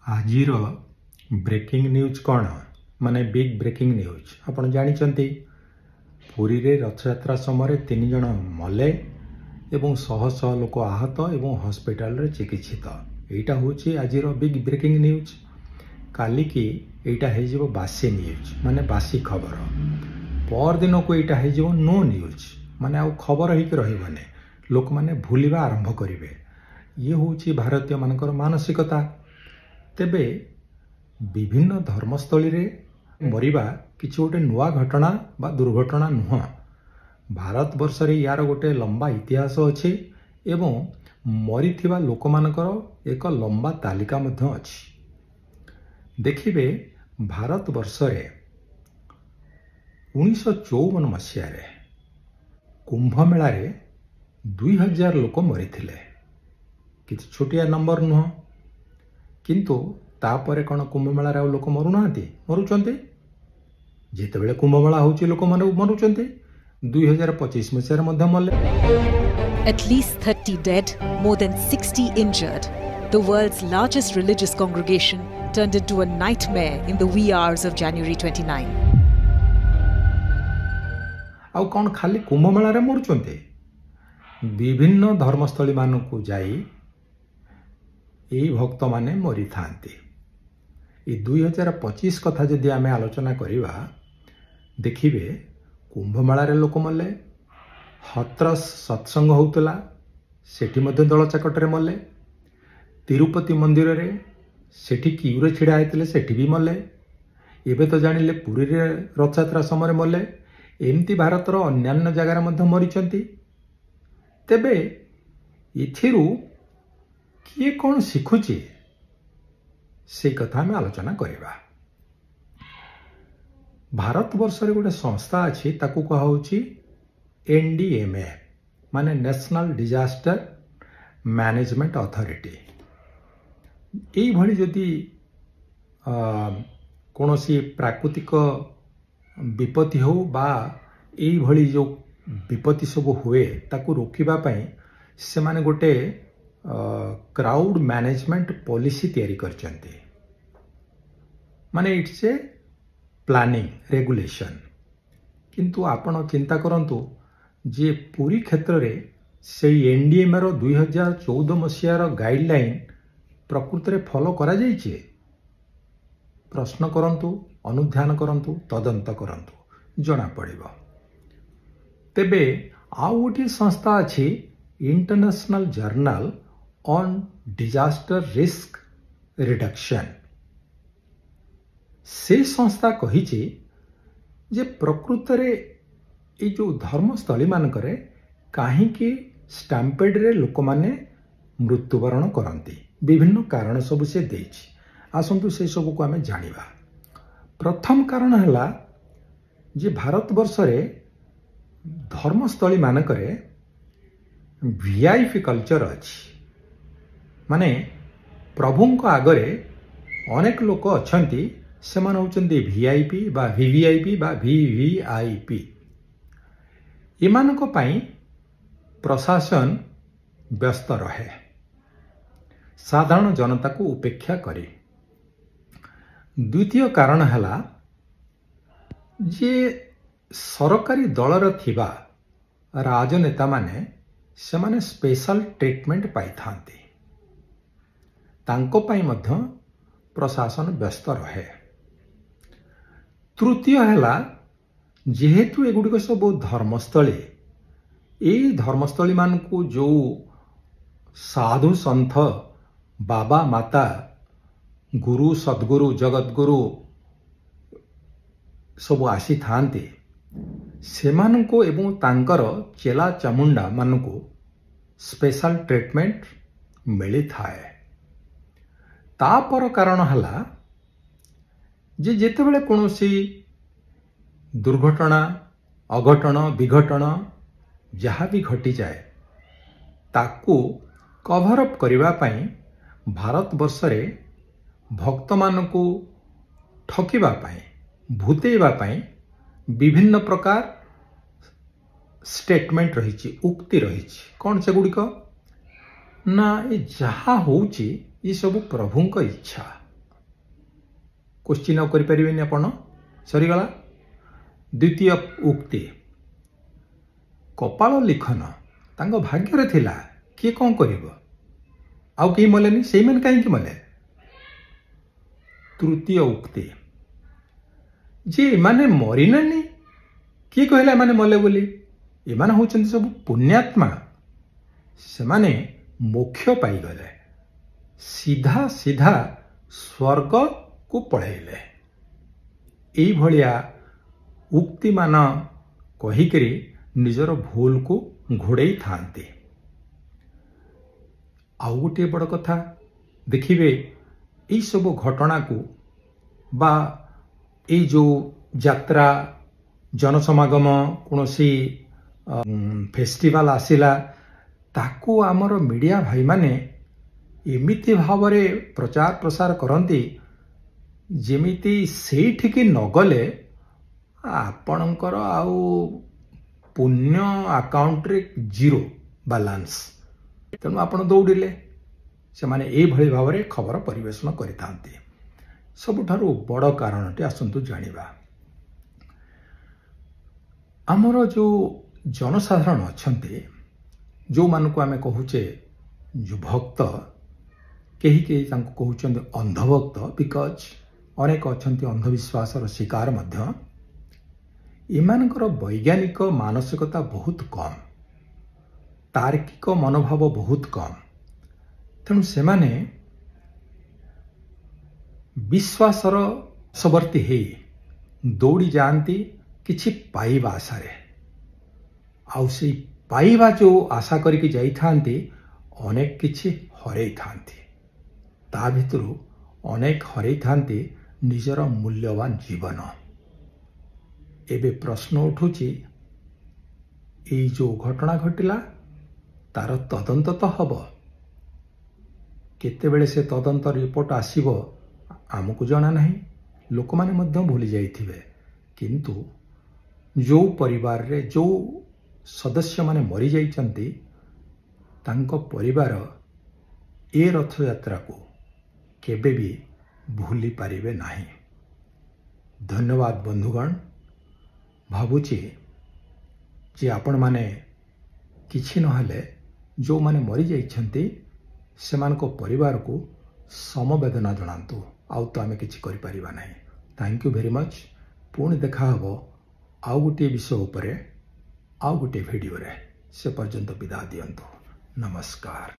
आजिर breaking news कौन माने big breaking news आपण जानिचंती पुरी रे रथयात्रा समय 3 जन मले एवं शह शह लोक आहत एवं हॉस्पिटल रे चिकित्सित एटा होची आजिर बिग ब्रेकिंग न्यूज काली की एटा हे जीवो बासी न्यूज माने बासी खबर पर दिन को एटा हे जीवो नो न्यूज माने आ खबर ही रहिबने लोक माने भूलिबा आरंभ करिवे ये होची भारतीय मानकर मानसिकता तेबे विभिन्न धर्मस्थली रे मरिबा किछि गोटे नुआ घटना बा दुर्घटना नुह भारत वर्ष रे यार गोटे लंबा इतिहास अछि एवं मरिथिबा लोक मानकर एक लंबा तालिका मध्य अछि देखिबे भारत वर्ष रे 1954 मसीहा रे कुंभ मेला रे 2000 लोक मरिथिले किछि छोटिया नंबर नुह किंतु तापरे कौन कुंभ मेला रे लोक मरुना मरुचंती जितेबेले कुंभ मेला होची लोक मरुचंती 2025 मसीहा रे मध्य मले At least 30 dead, more than 60 injured. The world's largest religious congregation turned into a nightmare in the wee hours of January 29. आउ कौन खाली कुंभ मेला रे मरुचंती विभिन्न धर्मस्थली मानकु जाई एई भक्त माने मरी थांती ए 2025 कथा जदि आमे आलोचना करिवा देखिबे कुंभ मेला रे लोक मले हत्रस सत्संग होतला सेठी मध्ये दल चाकटरे मले तिरुपति मंदिर रे सेठी क्यूरे छिड़ा आइतले सेठी भी मले एबे तो जानिले पुरी रे रथयात्रा समय मले एमती भारत रो अन्यान्य जगह मध्ये मरिचंती तेबे इथिरु किए कौन शिखुची से कथा में आलोचना करिबा भारत वर्ष रे गोटे संस्था अछि ताकू कहा होची एनडीएमए माने नेशनल डिजास्टर मैनेजमेंट अथॉरिटी एई भली जदि कोनोसी प्राकृतिक विपत्ति हो बा एई भली जो विपत्ति सब हुए ताकू रोकिबा पई से माने गोटे क्राउड मैनेजमेंट पॉलिसी तैयारी करचंती माने इट्स ए प्लानिंग रेगुलेशन किंतु आपण चिंता करंतु जे पूरी क्षेत्र रे से एनडीएमए रो 2014 मसीहा रो गाइडलाइन प्रकृति रे फॉलो करा जाईचे प्रश्न करंतु अनुध्यान करंतु तदंत करंतु जना पड़िबो तेबे आउ गोटे संस्था अछि international journal on disaster risk reduction से संस्था कहिछि जे प्रकृति रे ए जो धर्मस्थली मानकरे काहे कि स्टैम्पेड रे लोक माने मृत्युवरण करंती विभिन्न कारण सब से देछि आसंतु से सब को हमें जानिबा प्रथम कारण हला जे भारत वर्ष रे धर्मस्थली मानकरे वीआईपी कल्चर अछि माने प्रभु को आगरे अनेक लोक अछंती से माने होचंती वीआईपी बा वीवीआईपी बा वीवीआईपी इमानको पई प्रशासन व्यस्त रहे साधारण जनता को उपेक्षा करे द्वितीय कारण हला जे सरकारी दलर थिबा राजनेता माने से माने स्पेशल ट्रीटमेंट पाई थांती तांको पाई मध्य प्रशासन व्यस्त रहे तृतीय हला जेहेतु एगुड़िक सब धर्मस्थली एई धर्मस्थली मानकु जो साधु संत बाबा माता गुरु सद्गुरु जगतगुरु सब आसी थांती सेमानंको एवं तांकर चेला चामुंडा मानकु स्पेशल ट्रीटमेंट मिली थाए तापर कारण हला जे जेतेबेले कोनोसी दुर्घटना अघटन विघटन जहाँ भी घटी जाए ताकू कभर अप करिबा पई भारत वर्ष रे भक्त मानकु ठकिबा पई भूतेबा पई विभिन्न प्रकार स्टेटमेंट रही उक्ति रही कौन से गुड़िक ना ये जहाँ होची ये सब प्रभुंक इच्छा क्वेश्चन आउ करें आपण सरीगला। द्वितीय उक्ति कपाल लिखन तांको भाग्य थिला किए कौन करिवो आउ कहीं मलेनी से मैंने कहीं मले। तृतीय उक्ति जे माने मरीनानी किए कहला माने मले बोली एमाने होचंती सब पुण्यात्मा से माने मोक्ष पाई गले सीधा सीधा स्वर्ग को पढ़ेले। एई भलिया उक्ति मान कहिकरी निजर भूल को घोड़े थांती। आउ गोटे बड़ कथा देखिए यही सब घटना को बा ये जो यात्रा जनसमागम कौन सी फेस्टिवल आसिला ताकू आमर मीडिया भाई माने एमिति भाव प्रचार प्रसार करती जेमिति सेठिकी नगले आपणकर आउ पुण्य अकाउंट रे जीरो बैलेंस तेणु आपण दौड़िले से माने ए भली भाव रे खबर परिवेशन करिथांती। सबुठारु बड़ कारणटी आसंतु जानिबा आमर जो जनसाधारण अछंती जो मानकु आमे कहूचे जो भक्त केही केही तांको कहउचंदी अंधभक्त बिकॉज अनेक अछंती अंधविश्वासर शिकार मध्य एमानकर वैज्ञानिक मानसिकता बहुत कम तार्किक मनोभाव बहुत कम तेणु से माने विश्वासर सबर्ती हे दौड़ी जाती किछि पाइबा आशारे आउ से पाइबा जो आशा करके जाइथांती अनेक किछि हरै थांती ता भितरु अनेक हरै थांती निजर मूल्यवान जीवन। एबे प्रश्न उठुची एई जो घटना घटिला तार तदंत तो हब केतेबेले से तदंत रिपोर्ट आसीबो आमको जना नहीं लोक माने मध्य भूली जाइथिबे किंतु जो परिवार रे जो सदस्य माने मरी जाइचंती तांको परिवार ए रथ यात्रा को केबे भी भूली पारिबे नहीं। धन्यवाद बंधुगण भावुची जे आपण माने किछि नहले जो माने मरी जाइछंती सेमानको परिवार को समवेदना जणांतु आउ तो आमे किछि करि परिबा नहीं। Thank you very much. पुणी देखा हबो आउ गोटे विषय उपरे आउ गोटे वीडियो रे से पर्यंत विदा दियंतु। नमस्कार।